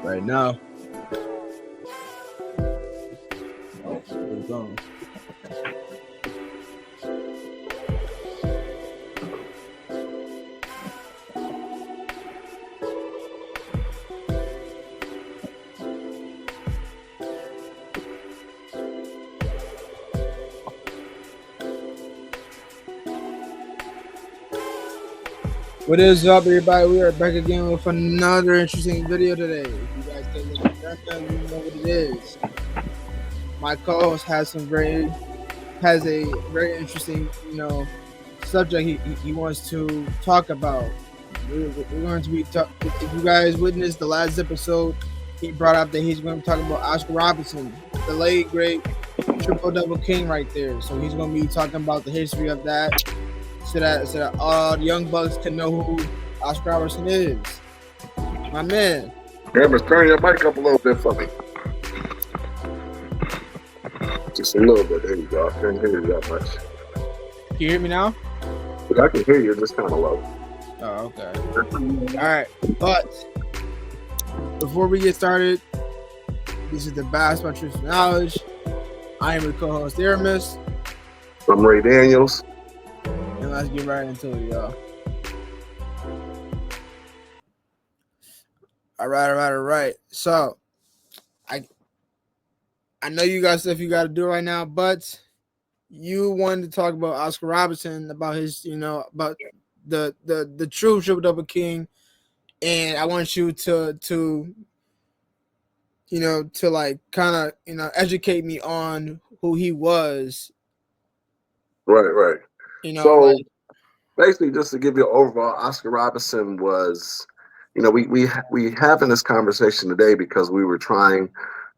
right now. Oh, where we going? What is up, everybody? We are back again with another interesting video today. If you guys can look at that, you know what it is. My co-host has a very interesting, subject he wants to talk about. We're going to be if you guys witnessed the last episode, he brought up that he's going to be talking about Oscar Roberston, the late great triple-double king right there. So he's going to be talking about the history of that. So that all the young bucks can know who Oscar Roberston is. My man. But turn your mic up a little bit for me. Just a little bit. There you go. I can't hear you that much. Can you hear me now? But I can hear you, just kind of low. Oh, okay. All right. But before we get started, this is the Basketball Truth and Knowledge. I am your co-host, Aramis. I'm Ray Daniels. And let's get right into it, y'all. All right. So, I know you got stuff you got to do right now, but you wanted to talk about Oscar Robertson, about his, about the true triple-double king, and I want you to like kind of educate me on who he was. Right. So basically, just to give you an overall, Oscar Robertson was, we having this conversation today because we were trying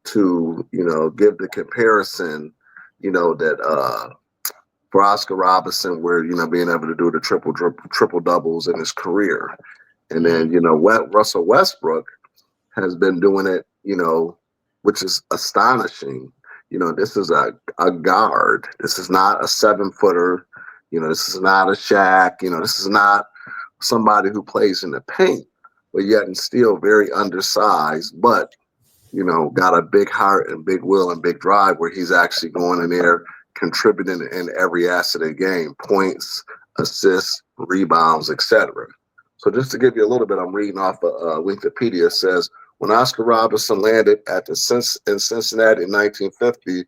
to, give the comparison, that for Oscar Robertson, where being able to do the triple doubles in his career, and then Russell Westbrook has been doing it, which is astonishing. This is a guard. This is not a 7-footer. This is not a Shaq. This is not somebody who plays in the paint, but yet and still very undersized, but, got a big heart and big will and big drive where he's actually going in there contributing in every asset of the game, points, assists, rebounds, etc. So just to give you a little bit, I'm reading off of Wikipedia. It says, when Oscar Robertson landed in Cincinnati in 1950,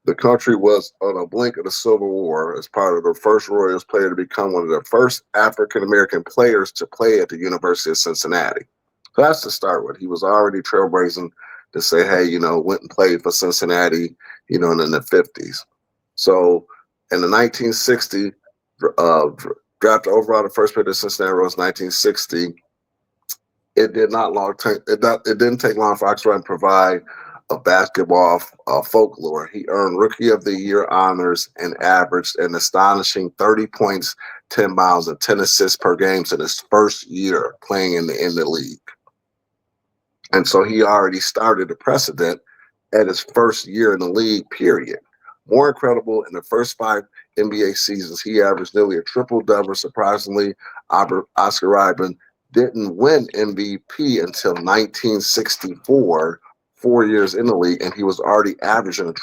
the country was on a blink of the Civil War as part of the first Royals player to become one of the first African-American players to play at the University of Cincinnati. So that's to start with. He was already trailblazing to say, hey, went and played for Cincinnati, in the 50s. So in the 1960, drafted overall the first pick of Cincinnati Royals 1960, it didn't take long for Oscar to provide a basketball folklore. He earned Rookie of the Year honors and averaged an astonishing 30 points, 10 miles, and 10 assists per game in his first year playing in the league. And so he already started a precedent at his first year in the league, period. More incredible, in the first 5 NBA seasons, he averaged nearly a triple-double. Surprisingly, Oscar Roberston didn't win MVP until 1964, 4 years in the league, and he was already averaging a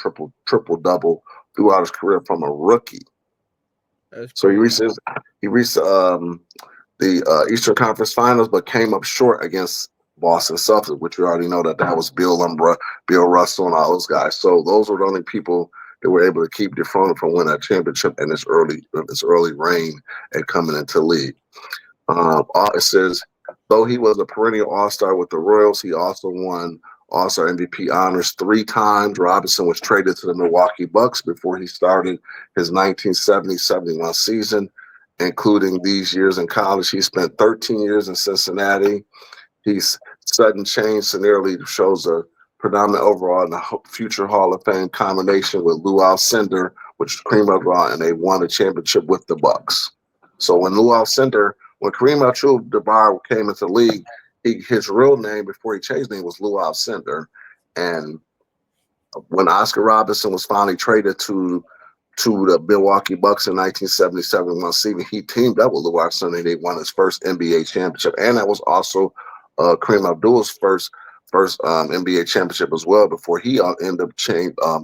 triple-double throughout his career from a rookie. So he reached the Eastern Conference Finals, but came up short against Boston Celtics, which we already know that was Bill Russell, and all those guys. So those were the only people that were able to keep dethroning from winning a championship in this early reign and coming into the league. It says, though he was a perennial All-Star with the Royals, he also won All-Star MVP honors 3 times. Robertson was traded to the Milwaukee Bucks before he started his 1970-71 season, including these years in college. He spent 13 years in Cincinnati. His sudden change scenario shows a predominant overall in the future Hall of Fame combination with Lou Alcindor, which is Kareem Abdul-Jabbar, and they won a championship with the Bucks. So when Kareem Abdul-Jabbar came into the league, his real name before he changed name was Lou Alcindor. And when Oscar Robertson was finally traded to the Milwaukee Bucks in 1977 season, he teamed up with Lou Alcindor and they won his first NBA championship. And that was also Kareem Abdul's first first NBA championship as well before he ended up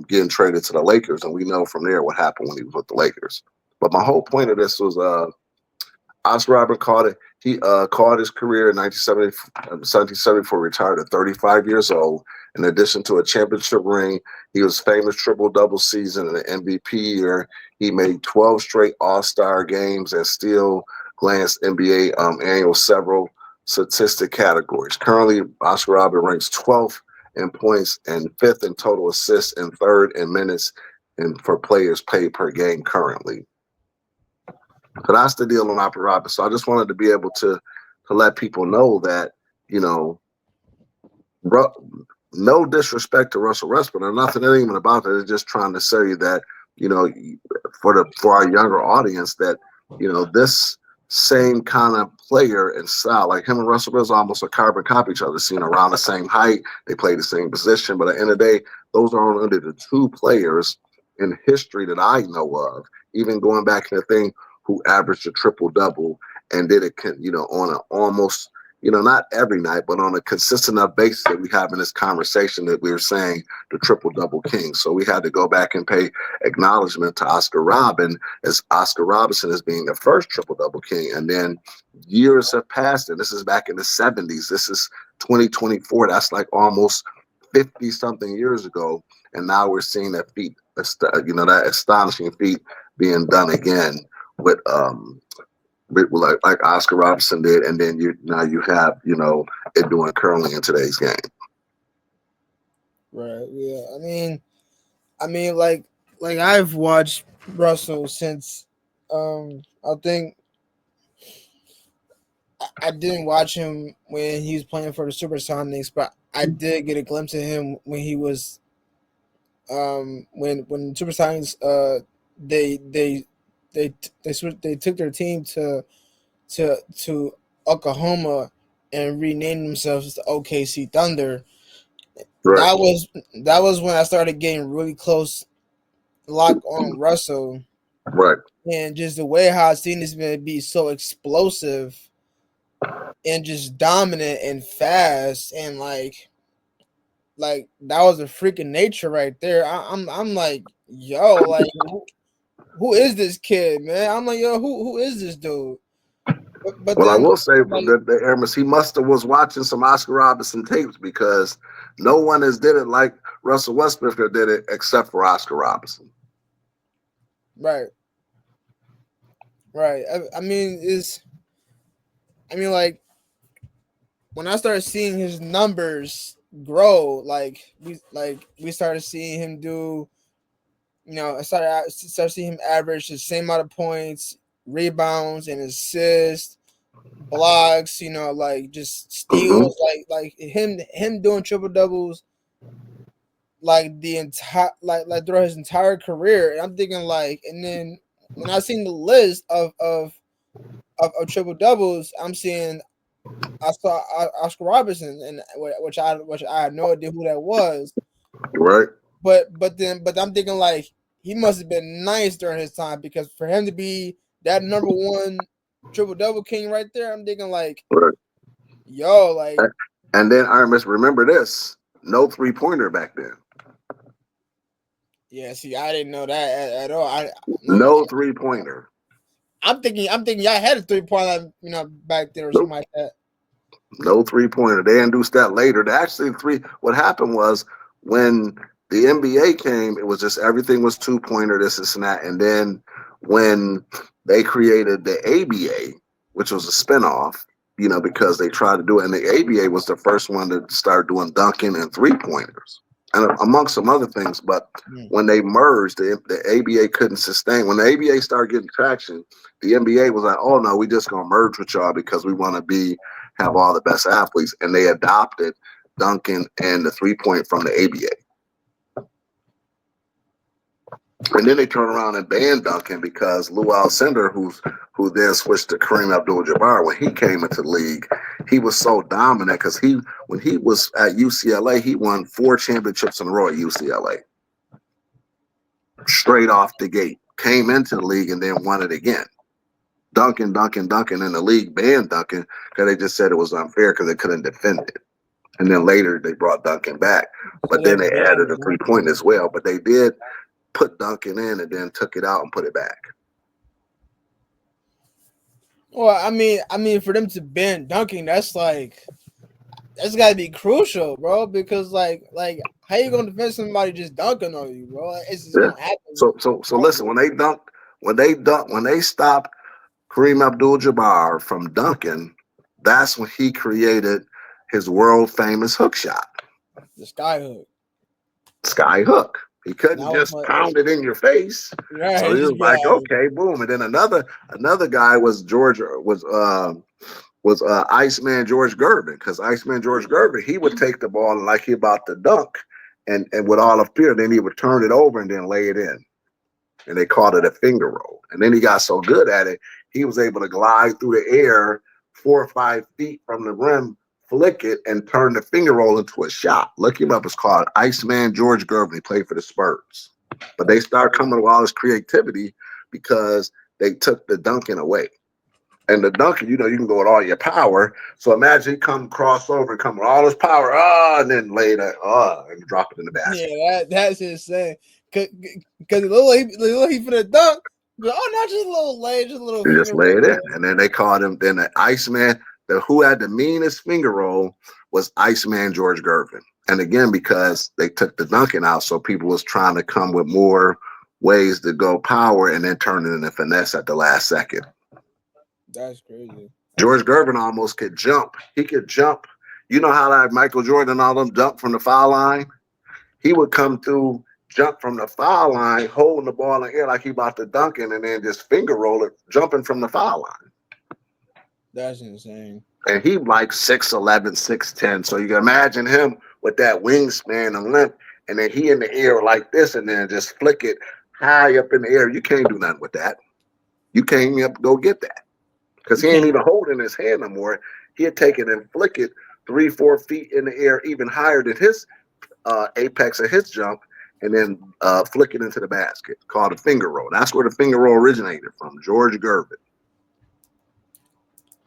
getting traded to the Lakers, and we know from there what happened when he was with the Lakers. But my whole point of this was Oscar Robertson called it. He called his career in 1974, retired at 35 years old. In addition to a championship ring, he was famous triple-double season and an MVP year. He made 12 straight All-Star games and still glanced NBA annual several statistic categories. Currently, Oscar Robertson ranks 12th in points and 5th in total assists and 3rd in minutes and for players paid per game currently. So that's the deal on Oscar Robertson. So I just wanted to be able to let people know that, you know, no disrespect to Russell Westbrook or nothing even about that. It's just trying to say that, you know, for our younger audience that, you know, this same kind of player and style, like him and Russell Westbrook, almost a carbon copy each other. Seen around the same height, they play the same position, but at the end of the day, those are only the two players in history that I know of, even going back to the thing, who averaged a triple double and did it, you know, on an almost, you know, not every night, but on a consistent enough basis that we have in this conversation that we were saying the triple double king. So we had to go back and pay acknowledgement to Oscar Robertson as being the first triple double king. And then years have passed, and this is back in the 70s. This is 2024. That's like almost 50 something years ago. And now we're seeing that feat, you know, that astonishing feat being done again with like Oscar Robertson did, and then you have, you know, it doing currently in today's game. Right. Yeah. Like I've watched Russell since I think I didn't watch him when he was playing for the Supersonics, but I did get a glimpse of him when he was when Supersonics they took their team to Oklahoma and renamed themselves the OKC Thunder. Right. That was when I started getting really close lock on Russell, Right. and just the way how I seen this man be so explosive and just dominant and fast, and like that was a freaking nature right there. I'm like, yo, like who is this kid, man? I'm like, yo, who is this dude? But Well, I then will say like, that Amos, he must have was watching some Oscar Robertson tapes, because no one has did it like Russell Westbrook did it except for Oscar Robertson. right, right. Like when I started seeing his numbers grow, we started seeing him do, you know, I started seeing him average the same amount of points, rebounds, and assists, blocks. You know, like just Mm-hmm. steals, like him doing triple doubles, like the entire like throughout his entire career. And I'm thinking like, and then when I seen the list of triple doubles, I'm seeing I saw Oscar Robertson, and which I had no idea who that was. Right. But I'm thinking like he must have been nice during his time, because for him to be that number one triple double king right there, I'm thinking like, Right. yo, like And then I must remember this: no 3-pointer back then. yeah. See, I didn't know that at all. No 3-pointer. I'm thinking y'all had a 3-point line, you know, back then or something Nope. like that. No 3-pointer. They induced that later. They actually what happened was when the NBA came, it was just everything was 2-pointer, this and that. And then when they created the ABA, which was a spinoff, you know, because they tried to do it, and the ABA was the first one to start doing dunking and 3-pointers, and amongst some other things. But when they merged, the ABA couldn't sustain. When the ABA started getting traction, the NBA was like, "Oh no, we just gonna merge with y'all because we want to have all the best athletes," and they adopted dunking and the 3-point from the ABA. And then they turn around and ban Duncan because Lou Alcindor, who then switched to Kareem Abdul-Jabbar, when he came into the league, he was so dominant because when he was at UCLA, he won 4 championships in a row at UCLA. Straight off the gate. Came into the league and then won it again. Duncan, and the league banned Duncan because they just said it was unfair because they couldn't defend it. And then later they brought Duncan back, So but they then they added banned a him. 3-point as well. But they did put Duncan in and then took it out and put it back. Well, I mean, for them to ban dunking, that's got to be crucial, bro. Because how you gonna defend somebody just dunking on you, bro? It's just Yeah. gonna happen. So listen, when they stopped Kareem Abdul-Jabbar from dunking, that's when he created his world famous hook shot, The sky hook. sky hook. He couldn't Now, just pound it in your face. So right? he was Just be like, like, okay, boom. And then another guy was Iceman George Gervin, because Iceman George Gervin, he would take the ball and like he about to dunk, and with all the fear, then he would turn it over and then lay it in, and they called it a finger roll. And then he got so good at it, he was able to glide through the air 4 or 5 feet from the rim, flick it, and turn the finger roll into a shot. Look him up. It's called Iceman George Gervin. He played for the Spurs. But they that's started crazy. coming with all this creativity because they took the dunking away. And the dunking, you know, you can go with all your power. So imagine he come cross over and come with all his power, and then lay that, and drop it in the Yeah, basket. that's insane. Cause it look like he finna dunk. But, oh, not just a little leg, just a little You just finger lay roll. it in. And then they called him, then the Iceman, who had the meanest finger roll was Iceman George Gervin. And again, because they took the dunking out, so people was trying to come with more ways to go power and then turn it into finesse at the last second. That's crazy. George Gervin almost could jump. He could jump. You know how like Michael Jordan and all them jump from the foul line? He would come through, jump from the foul line, holding the ball in the air like he about to dunk it, and then just finger roll it, jumping from the foul line. That's insane. And he like 6'11", 6'10". So you can imagine him with that wingspan and length, and then he in the air like this, and then just flick it high up in the air. You can't do nothing with that. You can't even go get that because You he ain't can't. even holding his hand no more. He'd take it and flick it 3-4 feet in the air, even higher than his apex of his jump, and then flick it into the basket, called a finger roll. That's where the finger roll originated from, George Gervin.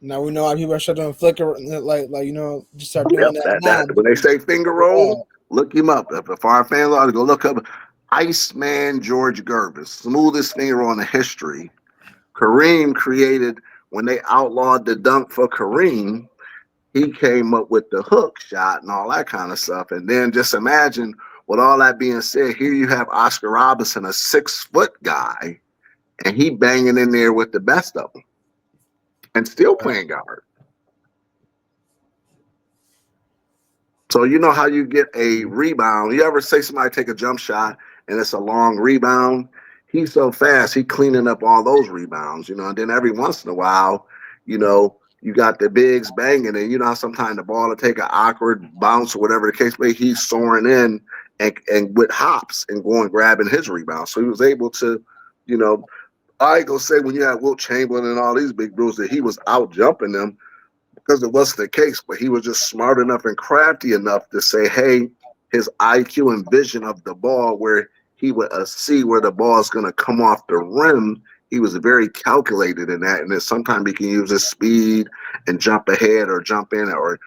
Now we know why people are starting to flicker, just start doing Yep, that that now. when they say finger Yeah, roll, look him up. If our fans ought to go look up Iceman George Gervin, smoothest finger roll in the history. Kareem created when they outlawed the dunk for Kareem. He came up with the hook shot and all that kind of stuff. And then just imagine, with all that being said, here you have Oscar Robertson, a 6-foot guy, and he banging in there with the best of them and still playing guard. So you know how you get a rebound. You ever say somebody take a jump shot and it's a long rebound? He's so fast, he cleaning up all those rebounds, and then every once in a while, you got the bigs banging, and you know how sometimes the ball will take an awkward bounce or whatever the case may be, he's soaring in and with hops and going grabbing his rebound. So he was able to, you know, I ain't gonna say when you had Wilt Chamberlain and all these big bros that he was out jumping them, because it wasn't the case, but he was just smart enough and crafty enough to say, hey, his IQ and vision of the ball, where he would see where the ball is going to come off the rim. He was very calculated in that. And then sometimes he can use his speed and jump ahead or jump in or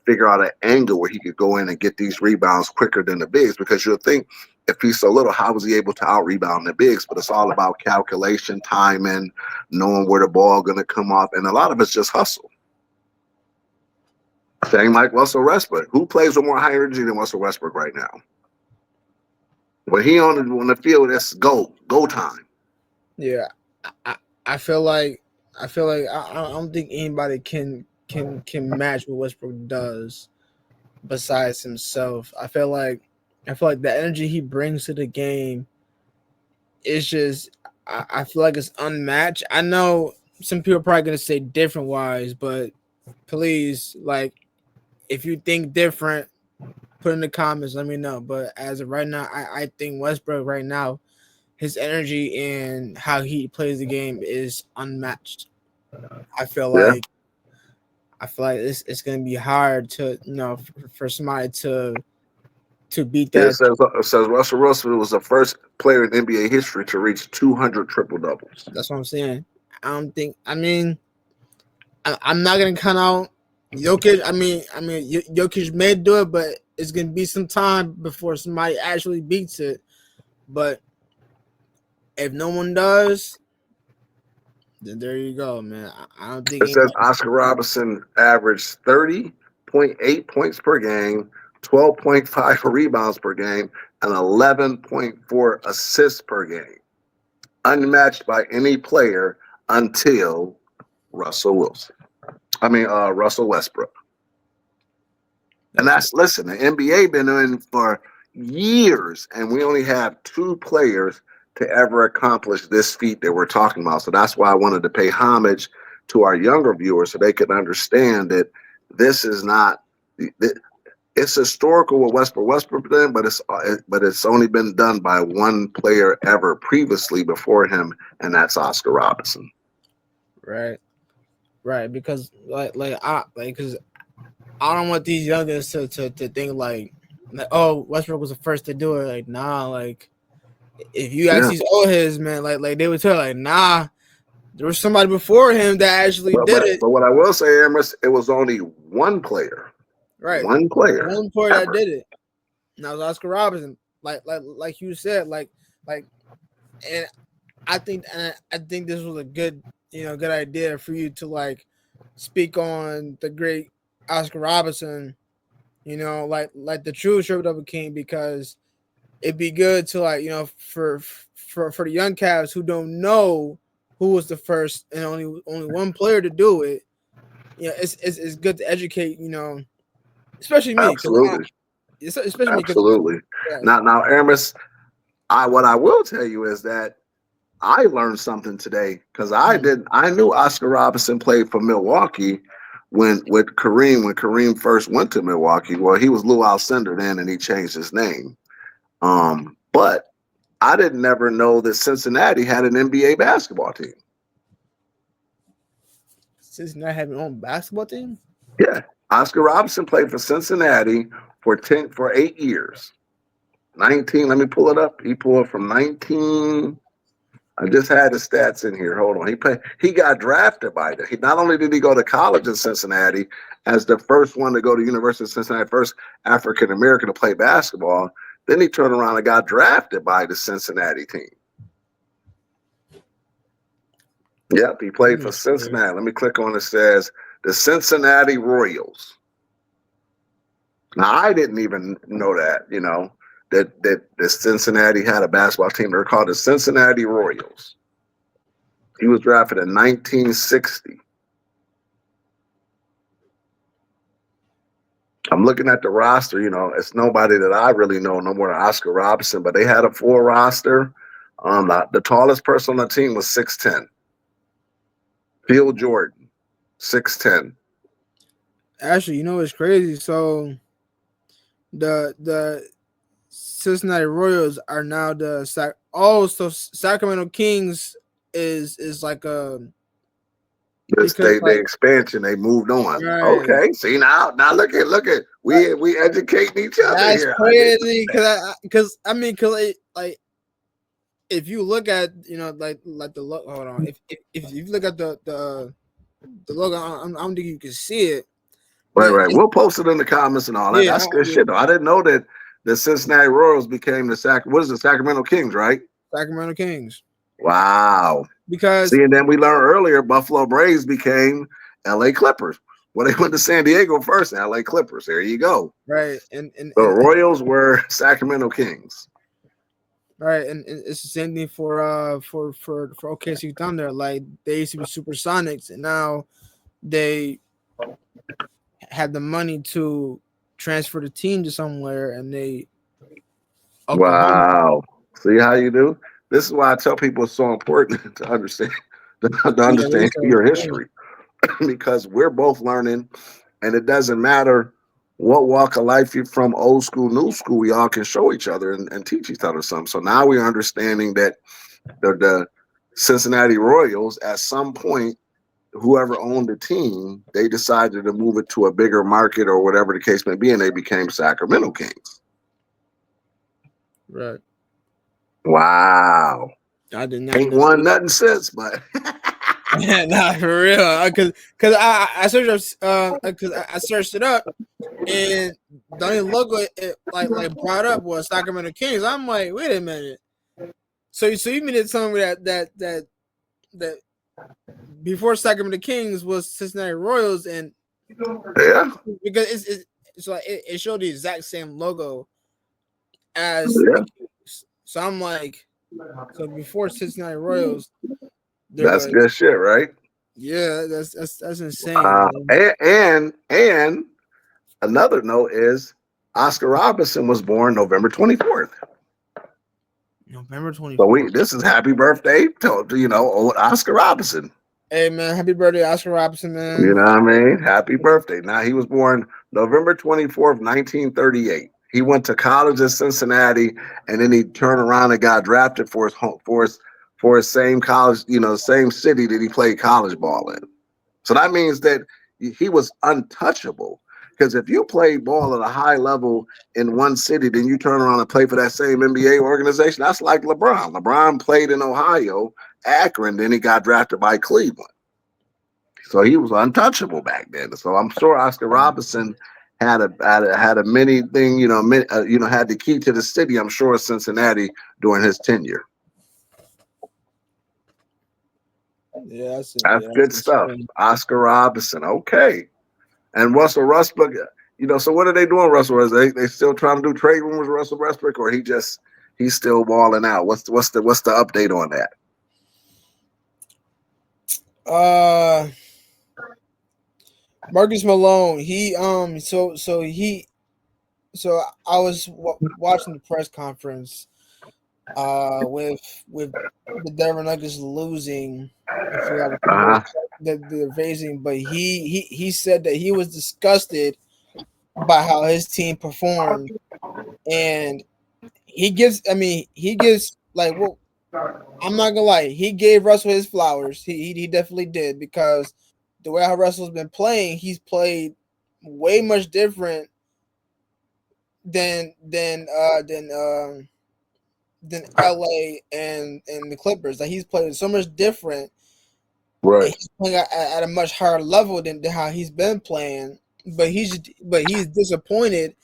figure out an angle where he could go in and get these rebounds quicker than the bigs. Because you'll think if he's so little, how was he able to out rebound the bigs? But it's all about calculation, timing, knowing where the ball going to come off. And a lot of it's just hustle. Same like Russell Westbrook. Who plays with more high energy than Russell Westbrook right now? When he on the field, it's go time. yeah. I, I feel like I don't think anybody can match what Westbrook does besides himself. I feel like the energy he brings to the game is just I feel like it's unmatched. I know some people are probably gonna say different wise, but please, if you think different, put in the comments, let me know. But as of right now, I think Westbrook right now, his energy and how he plays the game is unmatched. I feel Yeah. like it's gonna be hard to for somebody to beat It that. says Russell Wilson was the first player in NBA history to reach 200 triple doubles. That's what I'm saying. I don't think. I mean, I'm not gonna count out. Jokic. Jokic may do it, but it's gonna be some time before somebody actually beats it. But if no one does, then there you go, man. I don't think It says anybody. Oscar Robertson averaged 30.8 points per game, 12.5 rebounds per game, and 11.4 assists per game, unmatched by any player until Russell Wilson. Russell Westbrook. And That's listen, the NBA been in for years, and we only have two players to ever accomplish this feat that we're talking about. So that's why I wanted to pay homage to our younger viewers so they can understand that this is not. It's historical what Westbrook did, but it's only been done by one player ever previously before him, and that's Oscar Robertson. right, right. Because because I don't want these youngins to think oh, Westbrook was the first to do it. Like, nah, like if you ask Yeah, these old heads, man, like they would tell, like, nah, there was somebody before him that actually did it. but what I will say, Amos, it was only Right, one player one player that ever. did it. And that was Oscar Robertson. Like you said, like, and I think this was a good idea for you to like speak on the great Oscar Robertson. Like the true Triple Double King, because it'd be good to for the young cats who don't know who was the first and only one player to do it. It's good to educate. Especially me, because Absolutely, especially me because absolutely. yeah. Now, Amos, what I will tell you is that I learned something today because I knew Oscar Robertson played for Milwaukee when Kareem first went to Milwaukee. Well, he was Lou Alcindor then, and he changed his name. But I didn't never know that Cincinnati had an NBA basketball team. Cincinnati have your own basketball team. Yeah, Oscar Robertson played for Cincinnati for 8 years. 19. Let me pull it up. He pulled from 19. I just had the stats in here. Hold on. He got drafted by them. Not only did he go to college in Cincinnati as the first one to go to University of Cincinnati, first African American to play basketball, then he turned around and got drafted by the Cincinnati team. Yep, he played for Cincinnati. Let me click on it. It says the Cincinnati Royals. Now I didn't even know that the Cincinnati had a basketball team. They're called the Cincinnati Royals. He was drafted in 1960. I'm looking at the roster. It's nobody that I really know no more than Oscar Robertson, but they had a full roster. The tallest person on the team was 6'10". Phil Jordan, 6'10". Actually, it's crazy. So the Cincinnati Royals are now so Sacramento Kings is like a because They expansion. They moved on. right. Okay, see now look at we educating each other That's here. crazy because like if you look at like the look, hold on, if you look at the logo, I don't think you can see it, but Right. We'll post it in the comments and all that. yeah, That's good shit though. I didn't know that the Cincinnati Royals became the Sacramento Kings, right? Sacramento Kings, Wow. because See, and then we learned earlier Buffalo Braves became LA Clippers. Well, they went to San Diego first, LA Clippers. There you go. right, The Royals were Sacramento Kings. right, and it's the same thing for OKC Thunder. Like they used to be Supersonics, and now they have the money to transfer the team to somewhere, and they Oklahoma. Wow. See how you do? This is why I tell people it's so important to understand to Yeah, it understand is so your important. history because we're both learning, and it doesn't matter what walk of life you're from, old school, new school. We all can show each other and teach each other something. So now we're understanding that the Cincinnati Royals, at some point, whoever owned the team, they decided to move it to a bigger market or whatever the case may be, and they became Sacramento Kings. Right. Wow. I did not Ain't know. won nothing since, but Nah, for real. Cause I searched cause I searched it up, and the only logo like brought up was Sacramento Kings. I'm like, wait a minute. So you mean to tell me that before Sacramento Kings was Cincinnati Royals, and Yeah, because it's like it showed the exact same logo as yeah, the Kings. So I'm like, so before Cincinnati Royals, there that's was good shit, right? yeah, that's insane, man. And another note is Oscar Robertson was born November 24th. November So 24th. this is happy birthday to old Oscar Robertson. Hey man, happy birthday, Oscar Roberston, You man. know what I mean? Happy birthday. Now he was born November 24th, 1938. He went to college in Cincinnati and then he turned around and got drafted for his home for his same college, same city that he played college ball in. So that means that he was untouchable. Because if you play ball at a high level in one city, then you turn around and play for that same NBA organization. That's like LeBron. LeBron played in Ohio, Akron, then he got drafted by Cleveland. So he was untouchable back then. So I'm sure Oscar Robertson had a mini thing, had the key to the city. I'm sure Cincinnati during his tenure. Yeah, that's it. That's Yeah, good stuff. Oscar Robertson. Okay. And Russell Westbrook, so what are they doing, Russell? Is they still trying to do trade rumors with Russell Westbrook, or he's still balling out? What's the update on that? Uh, Marcus Malone. So I was watching the press conference. With the Denver Nuggets losing. I forgot what team Uh-huh. that they're facing, but he said that he was disgusted by how his team performed, and he gives like well, I'm not gonna lie, he gave Russell his flowers. He definitely did because the way how Russell's been playing, he's played way much different than than uh than um than LA and the Clippers. Like he's playing so much different, and Right. he's playing at a much higher level than how he's been playing. But he's disappointed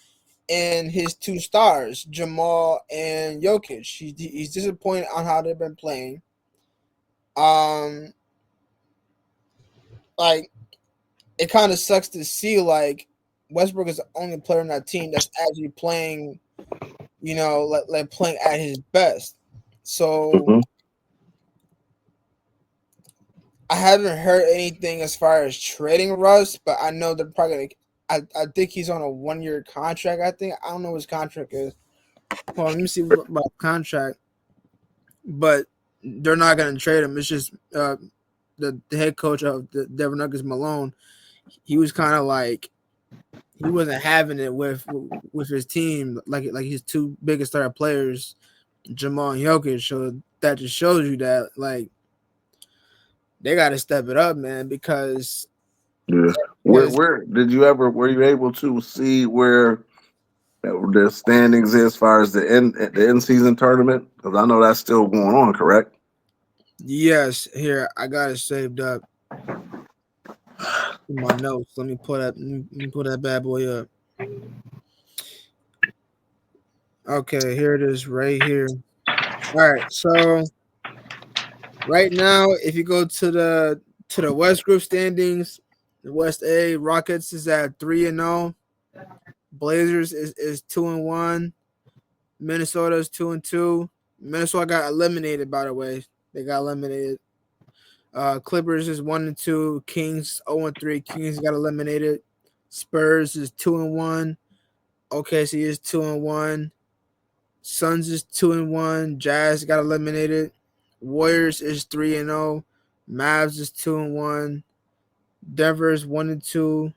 in his two stars, Jamal and Jokic. He's disappointed on how they've been playing. Um, like it kind of sucks to see like Westbrook is the only player on that team that's actually playing, like playing at his best. So Mm-hmm. I haven't heard anything as far as trading Russ, but I know they're probably gonna. I think he's on a 1 year contract. I don't know what his contract is. Hold on, let me see about contract. But they're not gonna trade him. It's just the head coach of the Denver Nuggets, Malone. He was kind of like he wasn't having it with his team, like his two biggest star players, Jamal and Jokic. So that just shows you that like they got to step it up, man, because Yeah. because Where did you ever were you able to see where the standings is as far as the end season tournament? Because I know that's still going on, correct? yes, here I got it saved up in my notes. Let me pull that bad boy up. Okay, here it is right here. All right, so right now, if you go to the West Group standings, the West A Rockets is at 3-0. Blazers is 2-1. Minnesota is 2-2. Minnesota got eliminated, by the way. They got eliminated. Clippers is 1-2. Kings 0-3. Kings got eliminated. Spurs is 2-1. OKC is 2-1. Suns is 2-1. Jazz got eliminated. Warriors is 3-0. Mavs is 2-1. Denver is 1-2.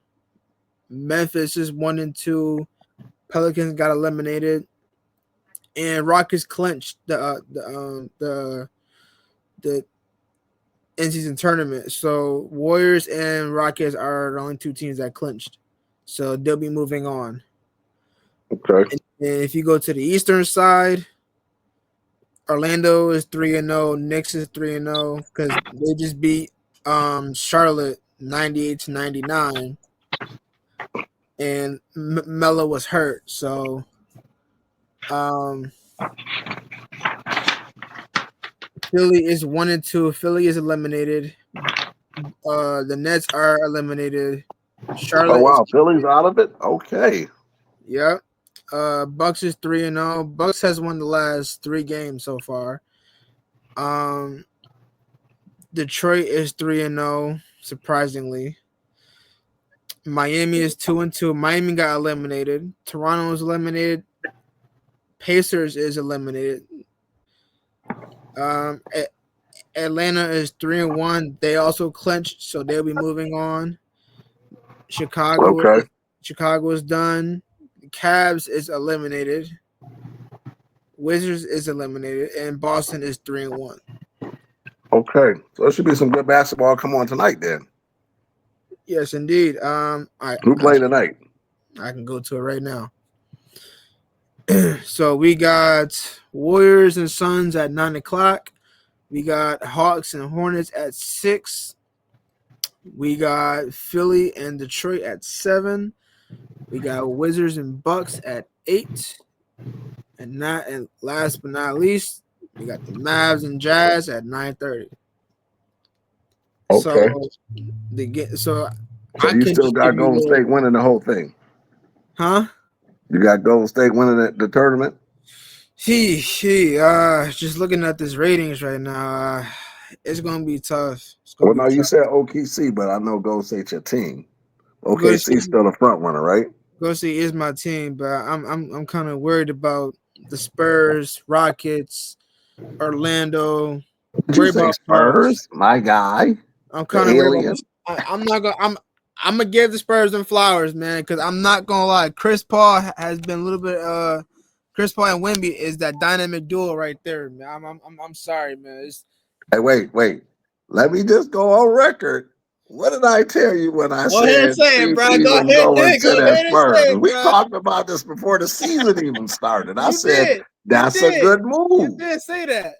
Memphis is 1-2. Pelicans got eliminated. And Rockets clinched the in season tournament. So Warriors and Rockets are the only two teams that clinched. So they'll be moving on. Okay. And if you go to the Eastern side, Orlando is 3-0. Knicks is 3-0 because they just beat Charlotte 98-99, and Melo was hurt, so Philly is 1-2. Philly is eliminated. The Nets are eliminated. Oh Charlotte is wow, Philly's out of it. Okay. Yep. Bucks is 3-0. Bucks has won the last 3 games so far. Detroit is 3-0, surprisingly. Miami is 2-2. Miami got eliminated. Toronto is eliminated. Pacers is eliminated. Um, Atlanta is 3-1. They also clinched, so they'll be moving on. Chicago Okay. is done. Cavs is eliminated. Wizards is eliminated, and Boston is 3-1. Okay. So there should be some good basketball come on tonight then. Yes, indeed. Who played tonight? I can go to it right now. So we got Warriors and Suns at 9 o'clock. We got Hawks and Hornets at 6. We got Philly and Detroit at 7. We got Wizards and Bucks at 8. And last but not least, we got the Mavs and Jazz at 9:30. Okay. So So I you can still just give got you a Golden little, State winning the whole thing. huh? You got Golden State winning the tournament. Just looking at this ratings right now, it's gonna be tough. It's gonna Well, be no, you tough. said OKC, but I know Golden State's your team. Golden OKC's State, still the front runner, right? Golden State is my team, but I'm kind of worried about the Spurs, Rockets, Orlando. Did you Worried say about Bucks. Spurs? My guy, I'm the kind of worried about alien. this. I'm not gonna. I'm gonna give the Spurs them flowers, man, because I'm not gonna lie. Chris Paul has been a little bit. Chris Paul and Wemby is that dynamic duo right there, man. I'm sorry, man. Hey, wait. Let me just go on record. What did I tell you when I Go ahead and said say it, bro. CP Go was ahead. going to Go that ahead and say Spurs? it, We bro. talked about this before the season even started. I You said did. that's a good You move. did say that.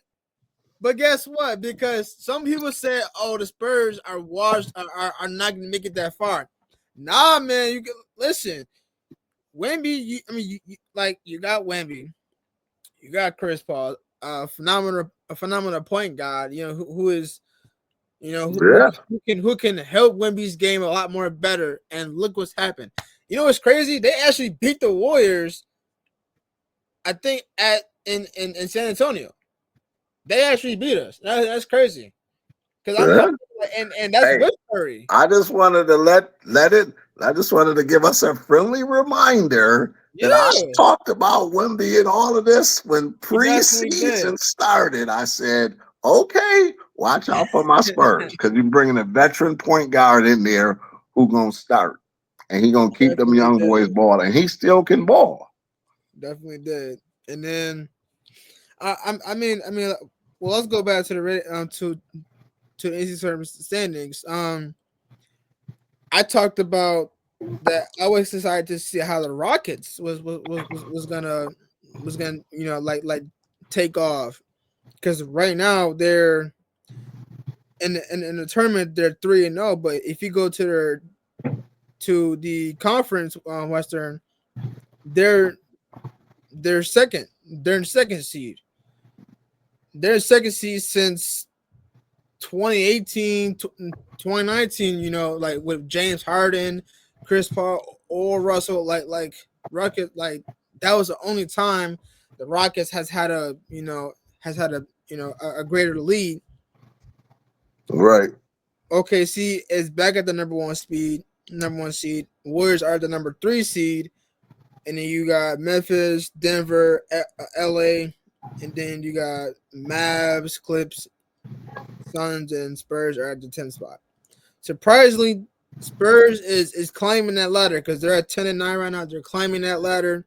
But guess what? Because some people said, "Oh, the Spurs are washed, are not going to make it that far." Nah, man. You can listen. Wemby, you got Wemby, you got Chris Paul, a phenomenal point guard. You know who is, Yeah, who can help Wemby's game a lot more better. And look what's happened. You know what's crazy? They actually beat the Warriors. I think in San Antonio, they actually beat us. That's crazy. Because yeah. and that's Hey, with Curry. I just wanted to let it. I just wanted to give us a friendly reminder that I Yeah, talked about Wemby and all of this when you definitely did. preseason started. I said, okay, watch out for my Spurs because you're bringing a veteran point guard in there who gonna start and he gonna keep them Definitely young boys did. balling. And he still can ball. Definitely did. And then I mean, well, let's go back to to the NC standings. I talked about that. I was excited to see how the Rockets was gonna like take off, because right now they're in the tournament they're 3-0, but if you go to the conference, Western, they're second. They're in second seed. They're in second seed since 2018, 2019, like with James Harden, Chris Paul, or Russell, like Rocket, like that was the only time the Rockets has had a greater lead. Right. OKC is back at the number one seed. Warriors are the number 3 seed, and then you got Memphis, Denver, LA, and then you got Mavs, Clips, Suns, and Spurs are at the 10th spot. Surprisingly, Spurs is climbing that ladder because they're at 10-9 right now. They're climbing that ladder,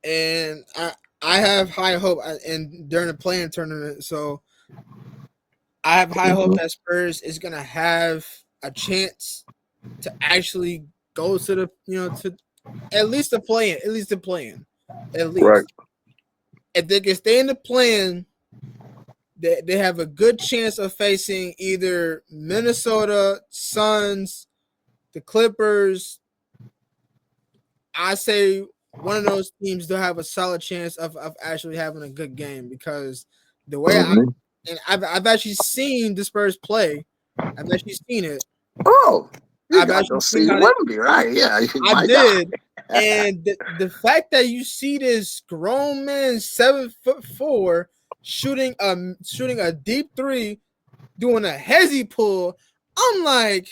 and I have high hope and during the playing tournament. So I have high hope Mhm. that Spurs is gonna have a chance to actually go to to at least the playing, at Right. least if they can stay in the playing, they have a good chance of facing either Minnesota, Suns, the Clippers. I say one of those teams do have a solid chance of actually having a good game because the way Mhm. I've actually seen the Spurs play. I've actually seen it. Oh, you I've got actually to seen see how they. Wemby, right? Yeah, I my guy. did, and the fact that you see this grown man 7'4" shooting a deep three, doing a hezzy pull, I'm like,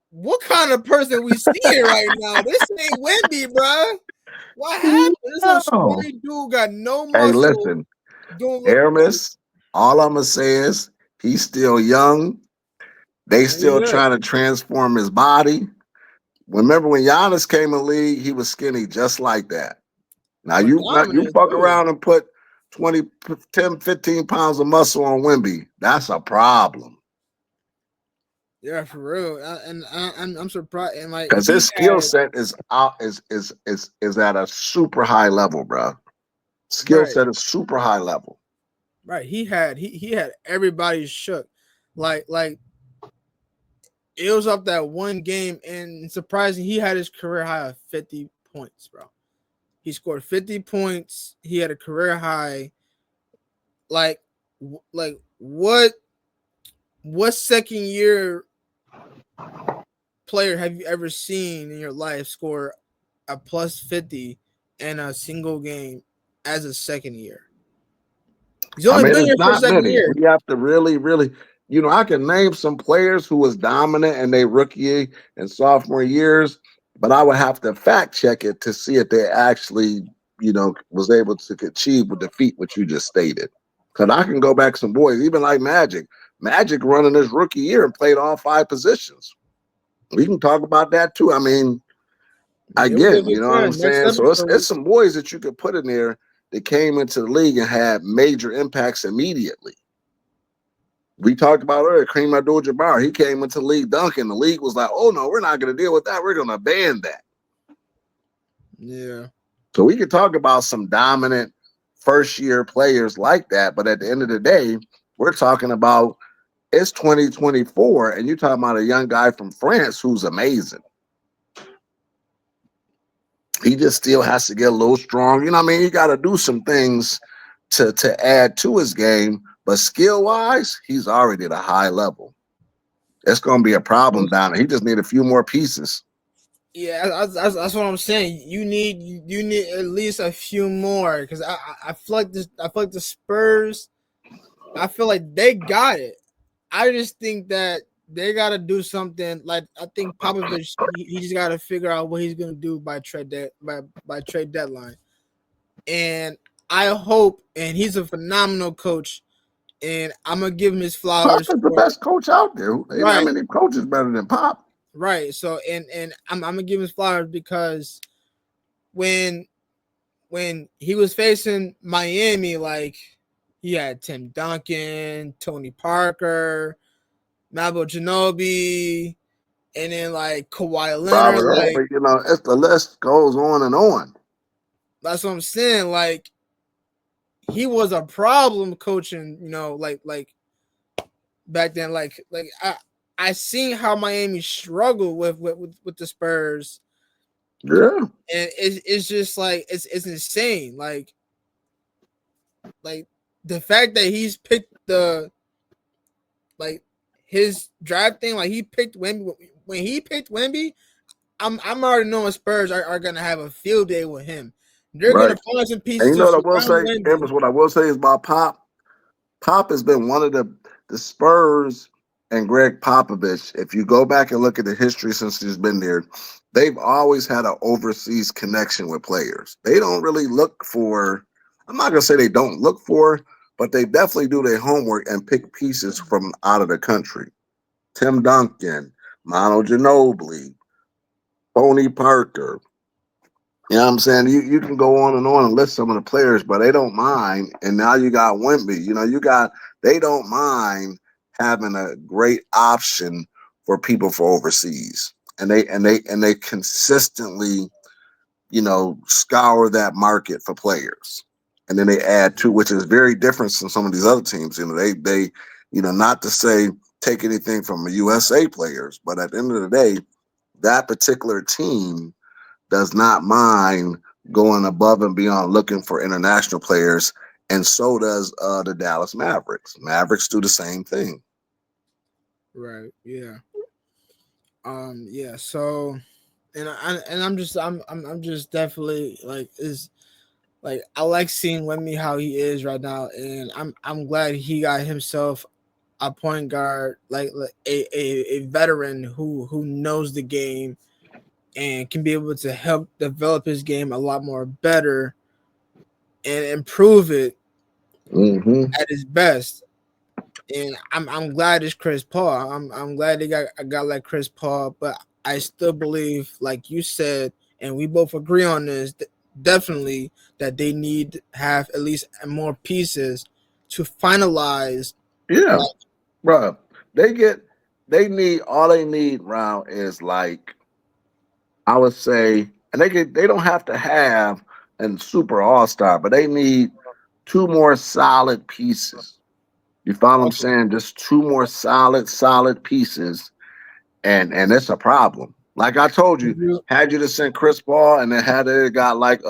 what kind of person we seeing right now? This ain't Wemby, bro. What happened? This little No. scrawny dude got no Hey, muscle. listen, Doing look, Aramis, all I'm going to say is he's still young. They still yeah, trying to transform his body. Remember when Giannis came in the league, he was skinny just like that. Now but you dominant fuck too. around and put 20, 10, 15 pounds of muscle on Wemby. That's a problem. Yeah, for real. I'm surprised. And like Because his he skill had set is out is at a super high level, bro. Skill right, set is super high level. right. He had everybody shook. Like it was up that one game, and surprising, he had his career high of 50 points, bro. He scored 50 points. He had a career high. Like, like what second year player have you ever seen in your life score a plus 50 in a single game as a second year? He's I only mean, been it's here for a not second many. year. We have to really, really, I can name some players who was dominant in their rookie and sophomore years, but I would have to fact check it to see if they actually, was able to achieve with defeat what you just stated. Because I can go back some boys, even like Magic. Magic running his rookie year and played all 5 positions. We can talk about that too. I mean, Yeah, we again, definitely you know what I'm can. Next saying? So it's episode. some boys that you could put in there that came into the league and had major impacts immediately. We talked about earlier, Kareem Abdul-Jabbar. He came into the league dunking. The league was like, "Oh no, we're not going to deal with that. We're going to ban that." Yeah. So we could talk about some dominant first-year players like that, but at the end of the day, we're talking about it's 2024, and you're talking about a young guy from France who's amazing. He just still has to get a little strong. You know what I mean? He got to do some things to add to his game, but skill-wise, he's already at a high level. It's going to be a problem down there. He just need a few more pieces. Yeah, that's what I'm saying. You need at least a few more because I feel like this. I feel like the Spurs. I feel like they got it. I just think that they got to do something. Like I think Popovich, he just got to figure out what he's gonna do by trade deadline. And I hope, and he's a phenomenal coach, and I'm gonna give him his Pop flowers is the for best coach out there. Ain't that right, many coaches better than Pop. right. So and I'm gonna give him his flowers because when he was facing Miami, like he had Tim Duncan, Tony Parker, Mabo Ginobili, and then like Kawhi Leonard. Robert Like Horry, it's the list goes on and on. that's what I'm saying. Like he was a problem coaching. Like back then. Like I seen how Miami struggled with the Spurs, Yeah. and it's just like it's insane. Like the fact that he's picked like his draft thing, like he picked Wemby. When he picked Wemby, I'm already knowing Spurs are gonna have a field day with him. They're Right. gonna find some And pieces you to know what I will surround say, Wemby. Empress, what I will say is about Pop. Pop has been one of the Spurs and Greg Popovich. If you go back and look at the history since he's been there, they've always had an overseas connection with players. They don't really look for. I'm not gonna say they don't look for, but they definitely do their homework and pick pieces from out of the country. Tim Duncan, Manu Ginobili, Tony Parker. You know what I'm saying? You can go on and list some of the players, but they don't mind. And now you got Wemby. They don't mind having a great option for people for overseas. And they consistently, scour that market for players. and then they add two, which is very different from some of these other teams. You know, they not to say take anything from the USA players, but at the end of the day, that particular team does not mind going above and beyond looking for international players, and so does the Dallas Mavericks. Mavericks do the same thing. Right. Yeah. Yeah. So, I'm just definitely like is like I like seeing Wemby how he is right now, and I'm glad he got himself a point guard like a veteran who knows the game and can be able to help develop his game a lot more better and improve it Mm-hmm. at his best. And I'm glad it's Chris Paul. I'm glad they got a guy like Chris Paul, but I still believe, like you said, and we both agree on this, definitely that they need to have at least more pieces to finalize. Yeah, Like, bro. They need all they need round is like I would say, and they don't have to have a super all star, but they need two more solid pieces. You follow what I'm okay, saying? Just two more solid pieces, and it's a problem. Like I told you, had you to send Chris Paul and then had it got like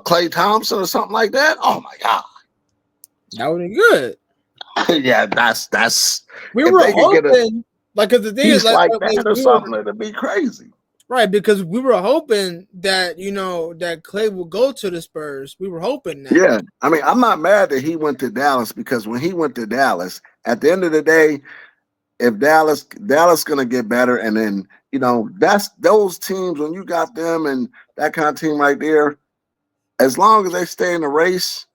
Clay Thompson or something like that. Oh my god. that would be good. Yeah, that's We if were they could get a hoping, like, cause the thing is, piece like that or we were something, it'd be crazy. right because we were hoping that that Clay will go to the Spurs. We were hoping that. Yeah, I mean, I'm not mad that he went to Dallas because when he went to Dallas, at the end of the day, if Dallas gonna get better, and then that's those teams when you got them and that kind of team right there. As long as they stay in the race,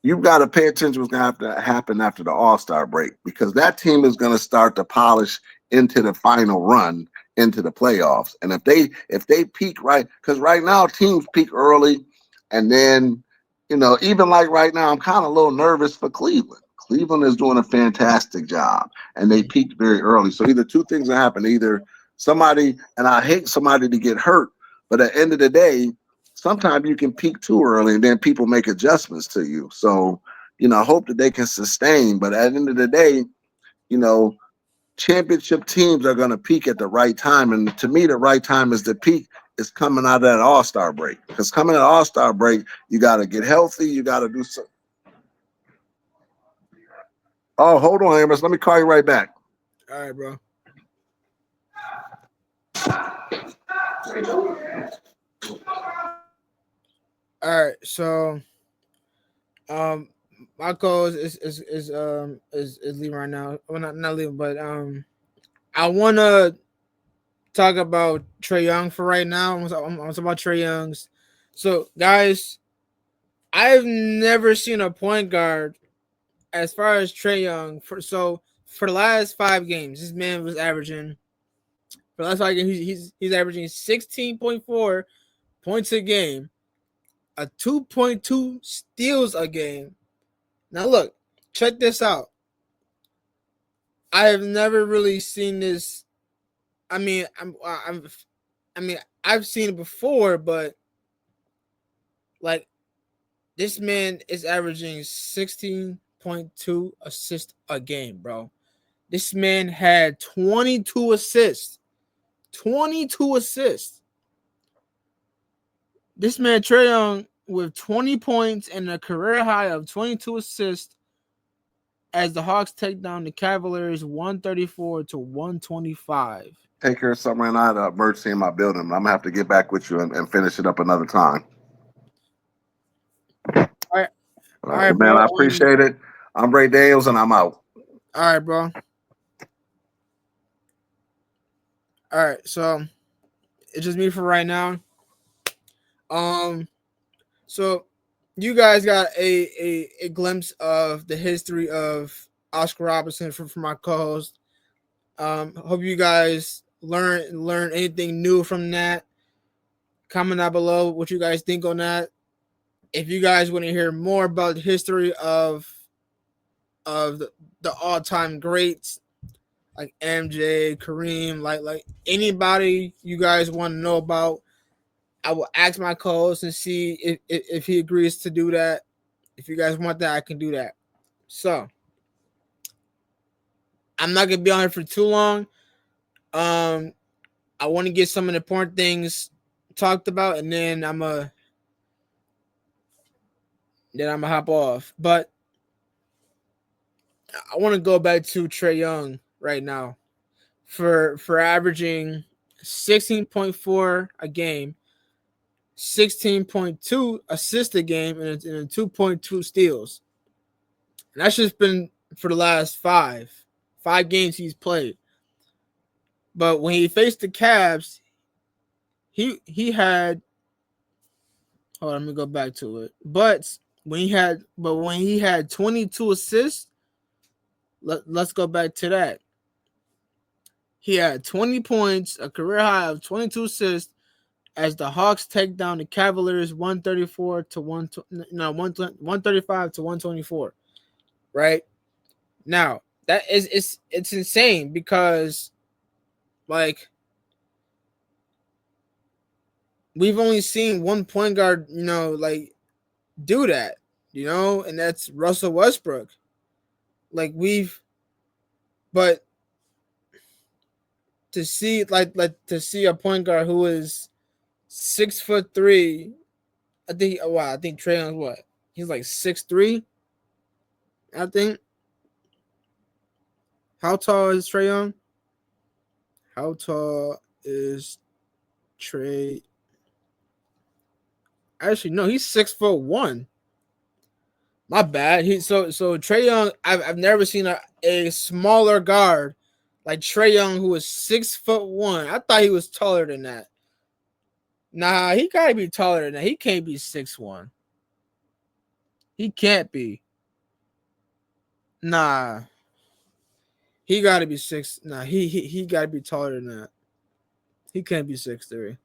you've got to pay attention to what's going to have to happen after the All-Star break because that team is going to start to polish into the final run into the playoffs. And if they peak right, because right now teams peak early, and then even like right now, I'm kind of a little nervous for Cleveland. Cleveland is doing a fantastic job, and they peaked very early. So either two things will happen: either somebody, and I hate somebody to get hurt, but at the end of the day, sometimes you can peak too early and then people make adjustments to you. So, I hope that they can sustain. But at the end of the day, you know, championship teams are going to peak at the right time. And to me, the right time is the peak is coming out of that All-Star break. Because coming out of All-Star break, you got to get healthy. You got to do some. Oh, hold on, Amos. Let me call you right back. All right, bro. All right, so um, my call is leaving right now. Well, not leaving, but I wanna talk about Trey Young for right now. I'm talking about Trey Young's. So, guys, I've never seen a point guard as far as Trey Young. For the last 5 games, this man was averaging for the last 5 games. He's averaging 16.4 points a game, a 2.2 steals a game. Now look, check this out. I have never really seen this. I mean, I've seen it before, but like this man is averaging 16.2 assists a game, bro. This man had 22 assists. 22 assists. This man Trae Young with 20 points and a career high of 22 assists as the Hawks take down the Cavaliers 134 to 125. Take care of something right now, the emergency in my building. I'm going to have to get back with you and finish it up another time. All right, All all right, right, man, bro. I appreciate it. I'm Ray Daniels, and I'm out. All right, bro. All right, so it's just me for right now. Um, so you guys got a glimpse of the history of Oscar Robertson from my co-host. Hope you guys learn anything new from that. Comment down below what you guys think on that. If you guys want to hear more about the history of the all time greats like MJ, Kareem, like anybody you guys want to know about, I will ask my co-host and see if he agrees to do that. If you guys want that, I can do that. So I'm not gonna be on here for too long. Um, I want to get some of the important things talked about, and then I'm gonna hop off. But I want to go back to Trae Young right now for averaging 16.4 a game, 16.2 assists a game, and 2.2 steals. And that's just been for the last five games he's played. But when he faced the Cavs, he had, hold on, let me go back to it. But when he had 22 assists, let's go back to that. He had 20 points, a career high of 22 assists, as the Hawks take down the Cavaliers 134 to 135 to 124. Right? Now, that is it's insane because like we've only seen one point guard, like do that, and that's Russell Westbrook. Like but to see a point guard who is 6'3", I think Trae Young's what? He's like 6'3", I think. How tall is Trae Young? How tall is Trae? Actually, no, he's 6'1". My bad. So Trae Young. I've never seen a smaller guard like Trae Young who is 6'1". I thought he was taller than that. Nah, he gotta be taller than that. He can't be 6'1". He can't be. Nah, he gotta be six. Nah, he gotta be taller than that. He can't be 6'3".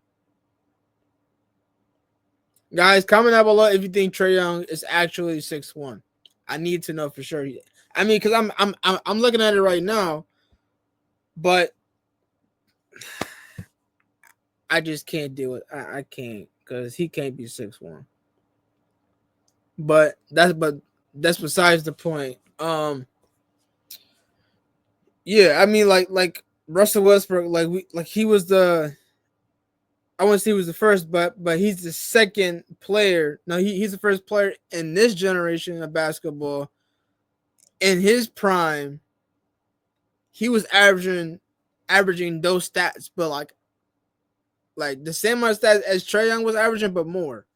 Guys, comment down below if you think Trae Young is actually 6'1". I need to know for sure. I mean, because I'm looking at it right now, but I just can't do it. I can't because he can't be 6'1". But that's besides the point. Yeah, I mean, like Russell Westbrook, he was the. I wouldn't say he was the first, but he's the second player. No, he's the first player in this generation of basketball. In his prime, he was averaging those stats, but like the same amount of stats as Trae Young was averaging, but more.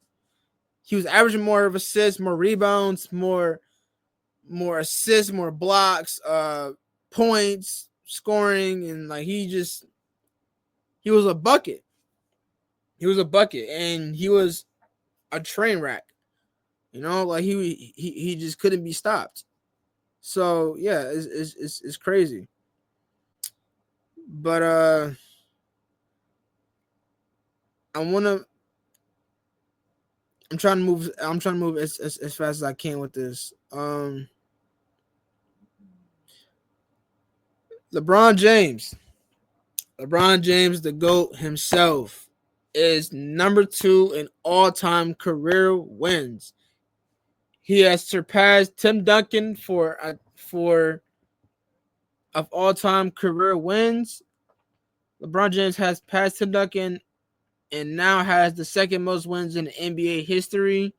He was averaging more of assists, more rebounds, more assists, more blocks, points, scoring, and like he was a bucket. He was a bucket, and he was a train wreck. Like he just couldn't be stopped. So yeah, it's crazy. But I'm trying to move. I'm trying to move as fast as I can with this. LeBron James, the GOAT himself, is number 2 in all-time career wins. He has surpassed Tim Duncan for of all-time career wins. LeBron James has passed Tim Duncan and now has the second most wins in NBA history.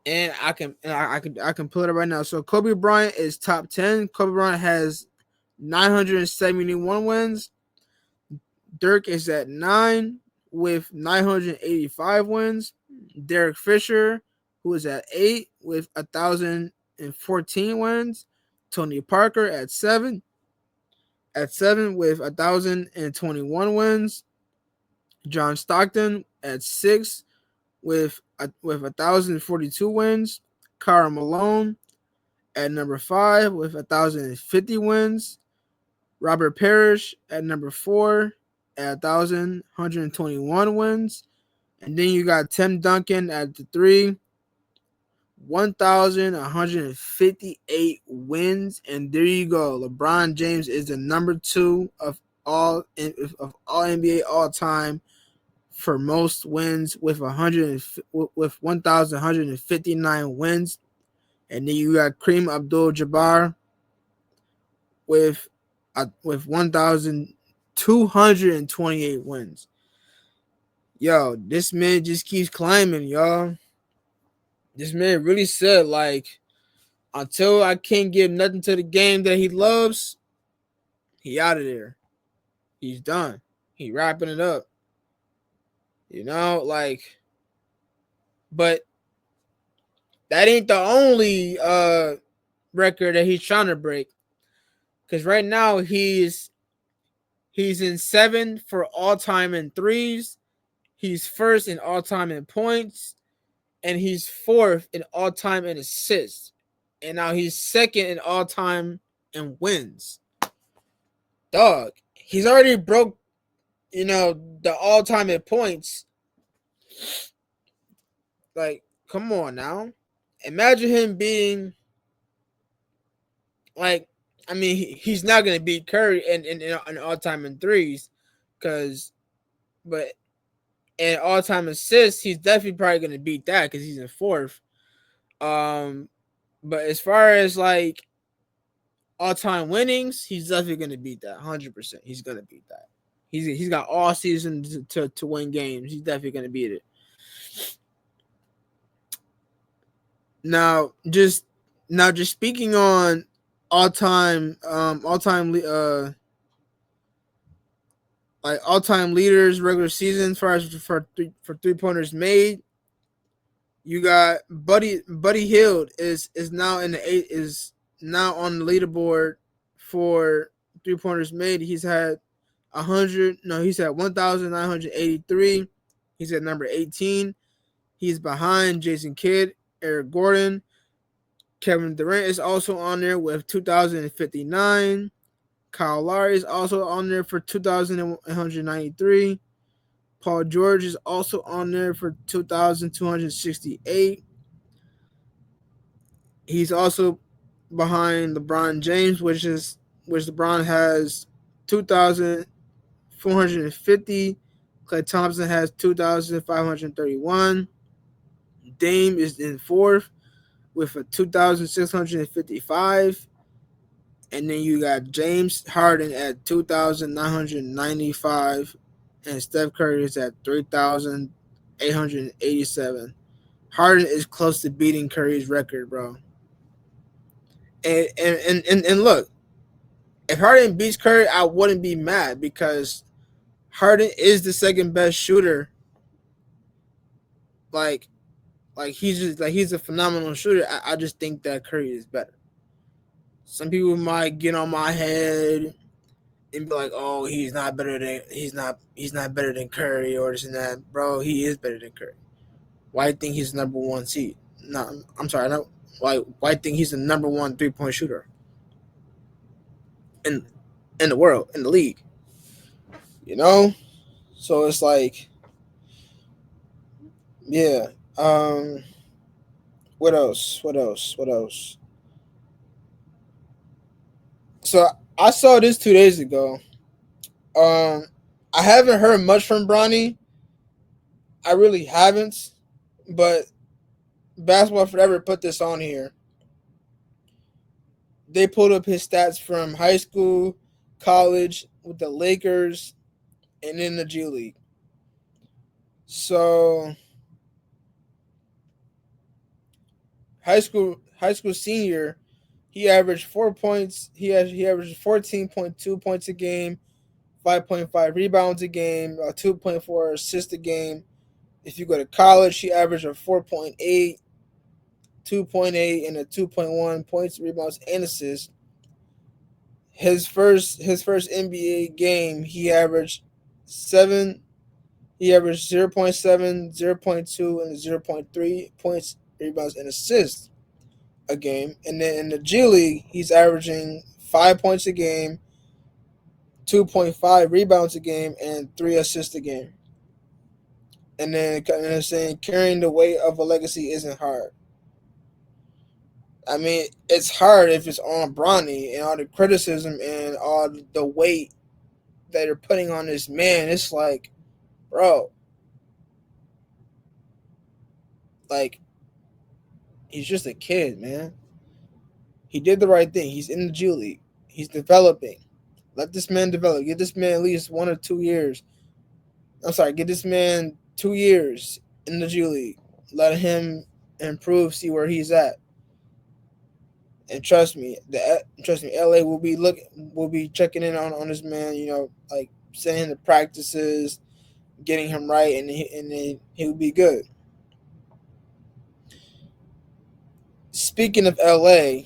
And I can pull it up right now. So Kobe Bryant is top 10. Kobe Bryant has 971 wins. Dirk is at 9 with 985 wins. Derek Fisher, who is at 8 with 1,014 wins. Tony Parker at 7 with 1,021 wins. John Stockton at 6 with 1,042 wins. Karl Malone at number 5 with 1,050 wins. Robert Parrish at number 4 at 1,121 wins. And then you got Tim Duncan at the 3, 1,158 wins. And there you go. LeBron James is the number 2 of all NBA all time for most wins with 1,159 wins, and then you got Kareem Abdul-Jabbar with 1,228 wins. Yo, this man just keeps climbing, y'all. This man really said, like, until I can't give nothing to the game that he loves, he out of there. He's done. He wrapping it up. You know, like, but that ain't the only record that he's trying to break. Because right now he's in 7 for all time in threes. He's first in all time in points, and he's fourth in all time in assists. And now he's second in all time in wins. Dog, he's already broke, the all time in points. Like, come on now. Imagine him being like, I mean, he's not gonna beat Curry in all time in threes, but in all time assists, he's definitely probably gonna beat that because he's in fourth. But as far as like all time winnings, he's definitely gonna beat that. 100%, he's gonna beat that. He's got all season to win games. He's definitely gonna beat it. Now, just speaking on all time leaders regular season as far as for 3-pointers made. You got Buddy Hield is now in the is now on the leaderboard for 3-pointers made. He's had 1,983. He's at number 18. He's behind Jason Kidd, Eric Gordon. Kevin Durant is also on there with 2,059. Kyle Lowry is also on there for 2,193. Paul George is also on there for 2,268. He's also behind LeBron James, which LeBron has 2,450. Klay Thompson has 2,531. Dame is in fourth with a 2,655. And then you got James Harden at 2,995. And Steph Curry is at 3,887. Harden is close to beating Curry's record, bro. And look, if Harden beats Curry, I wouldn't be mad because Harden is the second best shooter. Like he's a phenomenal shooter. I just think that Curry is better. Some people might get on my head and be like, "Oh, he's not better than Curry or this and that." Bro, he is better than Curry. Why do you think he's number one seed? No, I'm sorry. No, why do you think he's the number one 3-point shooter in the world, in the league? You know, so it's like, yeah. What else? So I saw this 2 days ago. I haven't heard much from Bronny. I really haven't, but Basketball Forever put this on here. They pulled up his stats from high school, college, with the Lakers, and in the G League. So high school senior, he averaged 4 points. He averaged 14.2 points a game, 5.5 rebounds a game, 2.4 assists a game. If you go to college, he averaged a 4.8, 2.8, and a 2.1 points, rebounds, and assists. His first NBA game, he averaged 7. He averaged 0.7, 0.2, and 0.3 points, rebounds, and assists a game. And then in the G League, he's averaging 5 points a game, 2.5 rebounds a game, and 3 assists a game. And then they're saying carrying the weight of a legacy isn't hard. I mean, it's hard if it's on Bronny and all the criticism and all the weight that they're putting on this man. It's like, bro, Like, he's just a kid, man. He did the right thing. He's in the G League. He's developing. Let this man develop. Give this man at least 1 or 2 years. I'm sorry, give this man 2 years in the G League. Let him improve, see where he's at. And trust me, LA will be checking in on this man, like sending him to practices, getting him right, and then he'll be good. Speaking of LA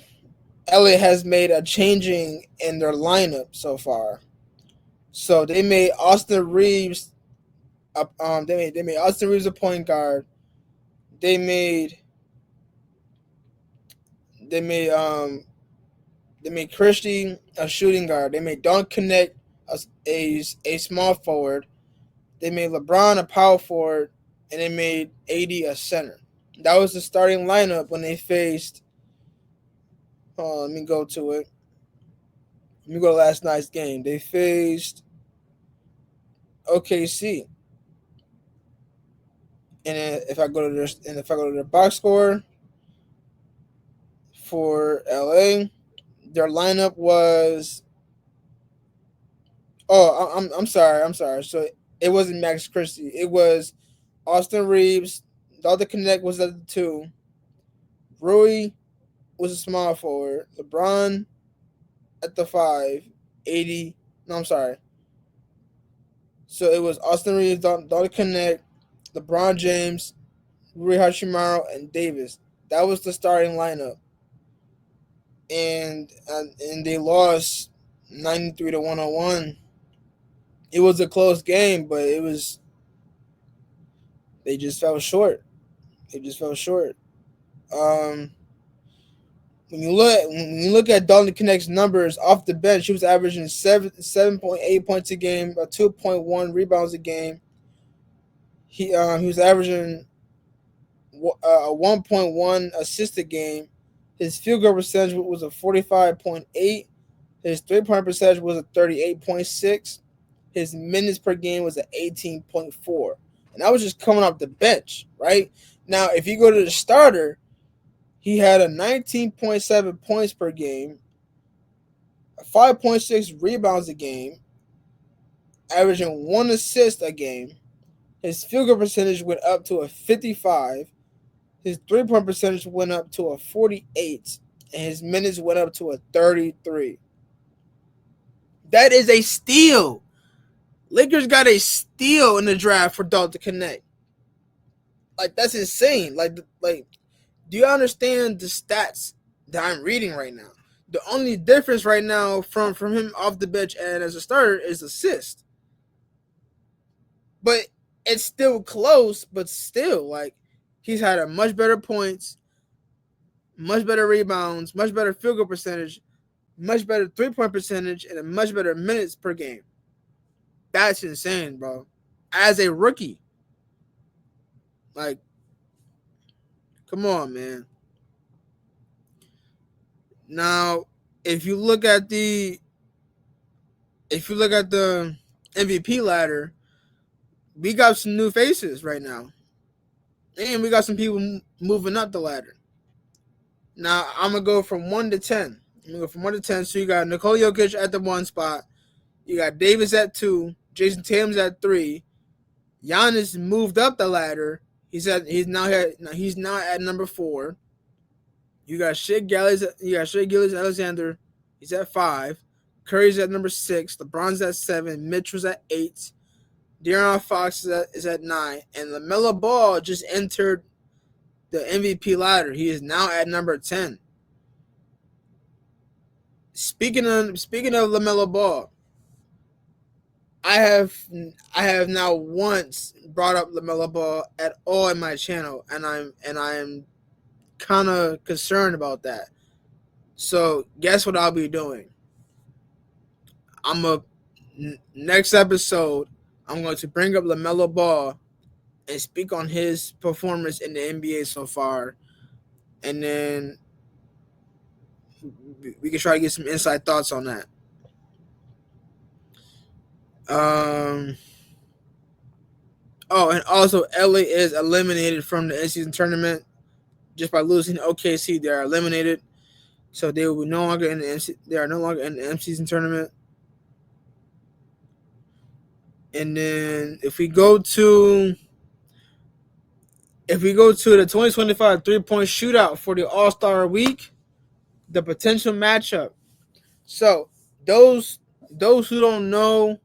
has made a changing in their lineup so far. So they made Austin Reeves. They made Austin Reeves a point guard. They made they made they made Christie a shooting guard. They made Don Connect a small forward. They made LeBron a power forward, and they made AD a center. That was the starting lineup when they faced. Let me go to it. Let me go to last night's game. They faced OKC, and then if I go to the box score for LA, their lineup was. Oh, I'm sorry. I'm sorry. So it wasn't Max Christie. It was Austin Reeves. The other connect was at the two. Rui was a small forward. LeBron at the five. 80. No, I'm sorry. So it was Austin Reeves, Dalton Connect, LeBron James, Rui Hachimura, and Davis. That was the starting lineup, and they lost 93 to 101. It was a close game, but they just fell short. They just fell short. Um, when you look at Dalton Connect's numbers off the bench, he was averaging 7.8 points a game, 2.1 rebounds a game. He was averaging 1.1 assist a game. His field goal percentage was a 45.8. His 3-point percentage was a 38.6. His minutes per game was a 18.4. And that was just coming off the bench, right? Now, if you go to the starter, he had a 19.7 points per game, 5.6 rebounds a game, averaging 1 assist a game. His field goal percentage went up to a 55. His 3-point percentage went up to a 48. And his minutes went up to a 33. That is a steal. Lakers got a steal in the draft for Dalton Connect. Like, that's insane. Like, do you understand the stats that I'm reading right now? The only difference right now from him off the bench and as a starter is assist. But it's still close, but still, like, he's had a much better points, much better rebounds, much better field goal percentage, much better 3-point percentage, and a much better minutes per game. That's insane, bro. As a rookie. Like, come on, man. Now, if you look at the MVP ladder, we got some new faces right now. And we got some people moving up the ladder. Now, I'm going to go from 1 to 10. I'm going to go from 1 to 10. So you got Nikola Jokic at the 1 spot. You got Davis at 2. Jason Tatum's at 3. Giannis moved up the ladder. He's now at number 4. You got Shea Gilgeous-Alexander. He's at 5. Curry's at number 6. LeBron's at 7. Mitchell's at 8. De'Aaron Fox is at 9. And LaMelo Ball just entered the MVP ladder. He is now at number 10. Speaking of LaMelo Ball, I have now once brought up LaMelo Ball at all in my channel, and I'm kind of concerned about that. So guess what I'll be doing? Next episode, I'm going to bring up LaMelo Ball and speak on his performance in the NBA so far, and then we can try to get some inside thoughts on that. Oh, and also LA is eliminated from the in-season tournament just by losing to OKC. They are eliminated, so they will be no longer in the they are no longer in the in-season tournament. And then if we go to the 2025 3-point shootout for the All-Star week, the potential matchup. So those who don't know,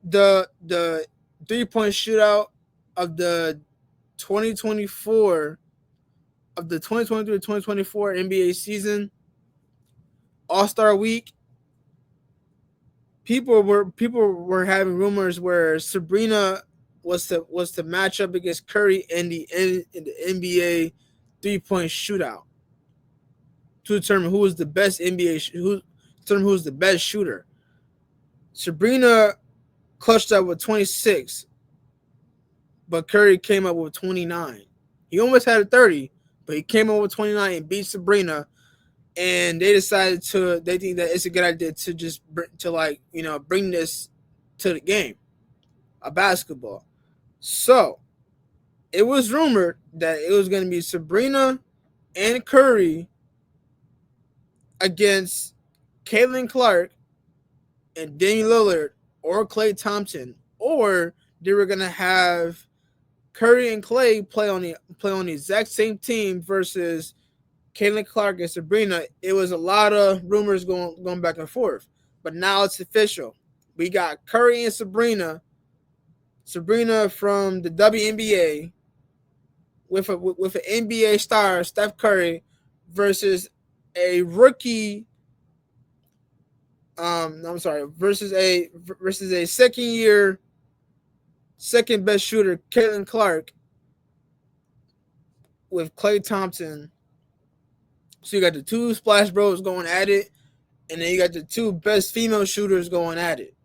the 3-point shootout of the 2024 of the 2023-2024 NBA season All-Star week, people were having rumors where Sabrina was to match up against Curry in the NBA 3-point shootout to determine who was the best determine who was the best shooter. Sabrina clutched up with 26, but Curry came up with 29. He almost had a 30, but he came up with 29 and beat Sabrina. And they think that it's a good idea to just bring this to the game of basketball. So it was rumored that it was going to be Sabrina and Curry against Caitlin Clark and Damian Lillard or Klay Thompson, or they were going to have Curry and Klay play on the exact same team versus Caitlin Clark and Sabrina. It was a lot of rumors going back and forth, but now it's official. We got Curry and Sabrina from the WNBA with an NBA star, Steph Curry, versus a rookie. I'm sorry, versus a second best shooter, Caitlin Clark, with Klay Thompson. So you got the two Splash Bros going at it, and then you got the two best female shooters going at it.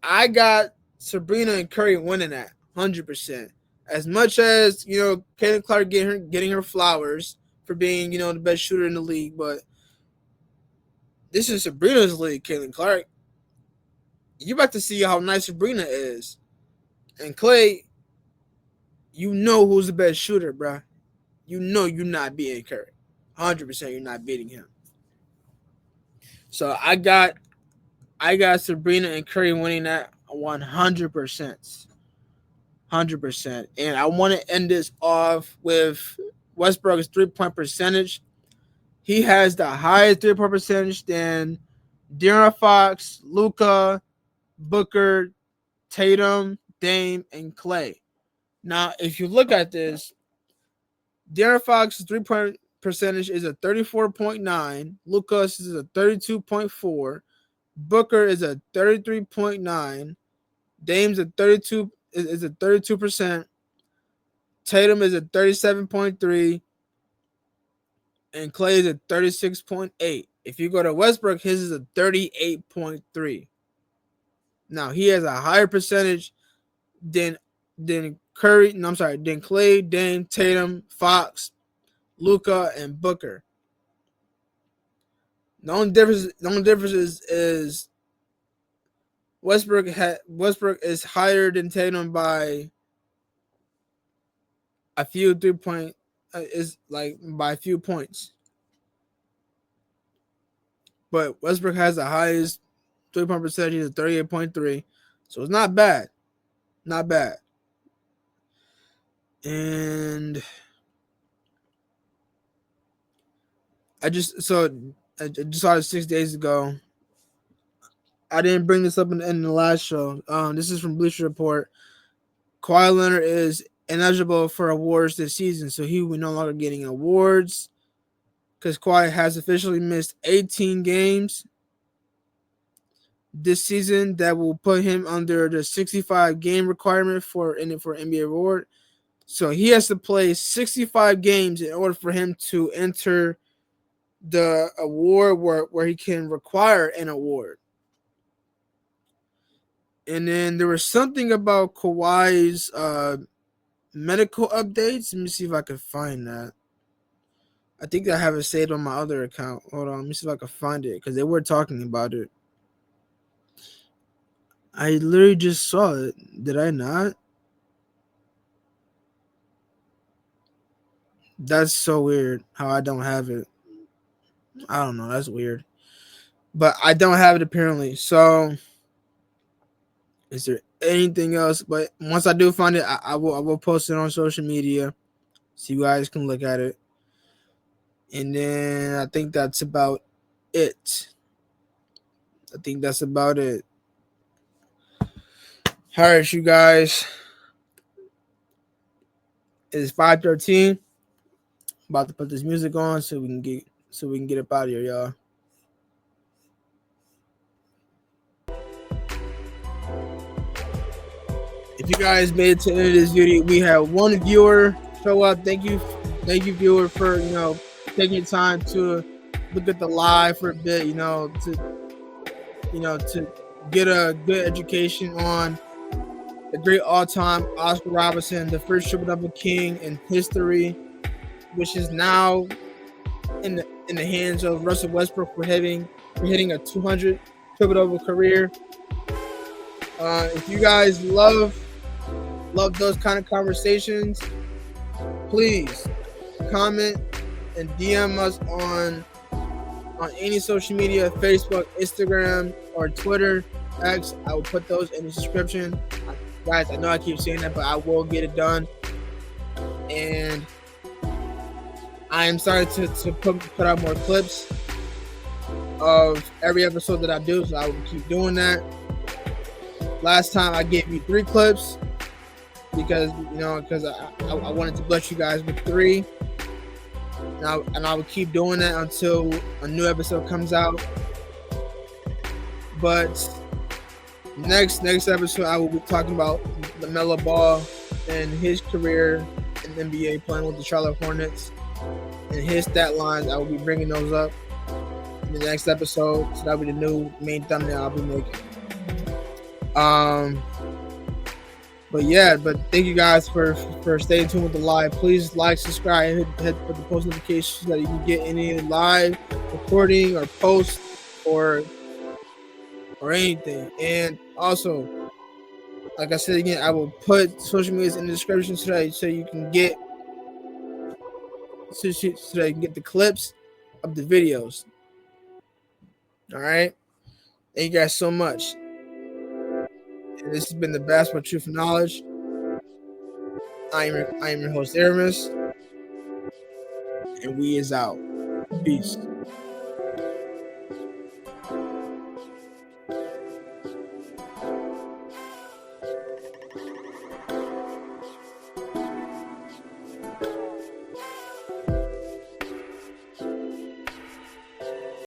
I got Sabrina and Curry winning that 100%. As much as Caitlin Clark getting her flowers for being the best shooter in the league, but this is Sabrina's league. Caitlin Clark, you about to see how nice Sabrina is, and Klay, who's the best shooter, bro. You're not beating Curry, 100%. You're not beating him. So I got Sabrina and Curry winning that 100%. 100%. And I want to end this off with Westbrook's 3-point percentage. He has the highest 3-point percentage than De'Aaron Fox, Luka, Booker, Tatum, Dame, and Klay. Now, if you look at this, De'Aaron Fox's 3-point percentage is a 34.9. Luka's is a 32.4. Booker is a 33.9. Dame's a 32%. Tatum is a 37.3, and Klay is a 36.8. If you go to Westbrook, his is a 38.3. Now he has a higher percentage than Curry. No, I'm sorry, than Klay, Dame, Tatum, Fox, Luka, and Booker. The only difference is Westbrook is higher than Tatum by a few 3-point is like by a few points. But Westbrook has the highest 3-point percentage of 38.3. So it's not bad. Not bad. And I just saw it 6 days ago. I didn't bring this up in the last show. This is from Bleacher Report. Kawhi Leonard is ineligible for awards this season, so he will be no longer getting awards because Kawhi has officially missed 18 games this season. That will put him under the 65 game requirement for NBA award. So he has to play 65 games in order for him to enter the award where he can require an award. And then there was something about Kawhi's medical updates. Let me see if I can find that. I think I have it saved on my other account. Hold on, let me see if I can find it because they were talking about it. I literally just saw it. Did I not? That's so weird how I don't have it. I don't know. That's weird. But I don't have it apparently. So is there anything else? But once I do find it, I will post it on social media so you guys can look at it. And then I think that's about it. I think that's about it. All right, you guys. It's 5:13. About to put this music on so we can get up out of here, y'all. If you guys made it to the end of this video, we have one viewer show up. Thank you, viewer, for taking your time to look at the live for a bit. To get a good education on the great all-time Oscar Robertson, the first triple-double king in history, which is now in the hands of Russell Westbrook for hitting a 200 triple-double career. If you guys love those kind of conversations, please comment and DM us on any social media, Facebook, Instagram, or Twitter, X. I will put those in the description. Guys, I know I keep saying that, but I will get it done. And I am starting to put out more clips of every episode that I do, so I will keep doing that. Last time I gave you 3 clips because I wanted to bless you guys with 3. And I will keep doing that until a new episode comes out. But next episode, I will be talking about LaMelo Ball and his career in the NBA, playing with the Charlotte Hornets, and his stat lines. I will be bringing those up in the next episode, so that'll be the new main thumbnail I'll be making. But thank you guys for staying tuned with the live. Please like, subscribe, hit the post notifications so that you can get any live recording or post or anything. And also, like I said again, I will put social medias in the description so you can get the clips of the videos. All right. Thank you guys so much. And this has been the Basketball Truth and Knowledge. I am your host, Aramis, and we is out. Peace.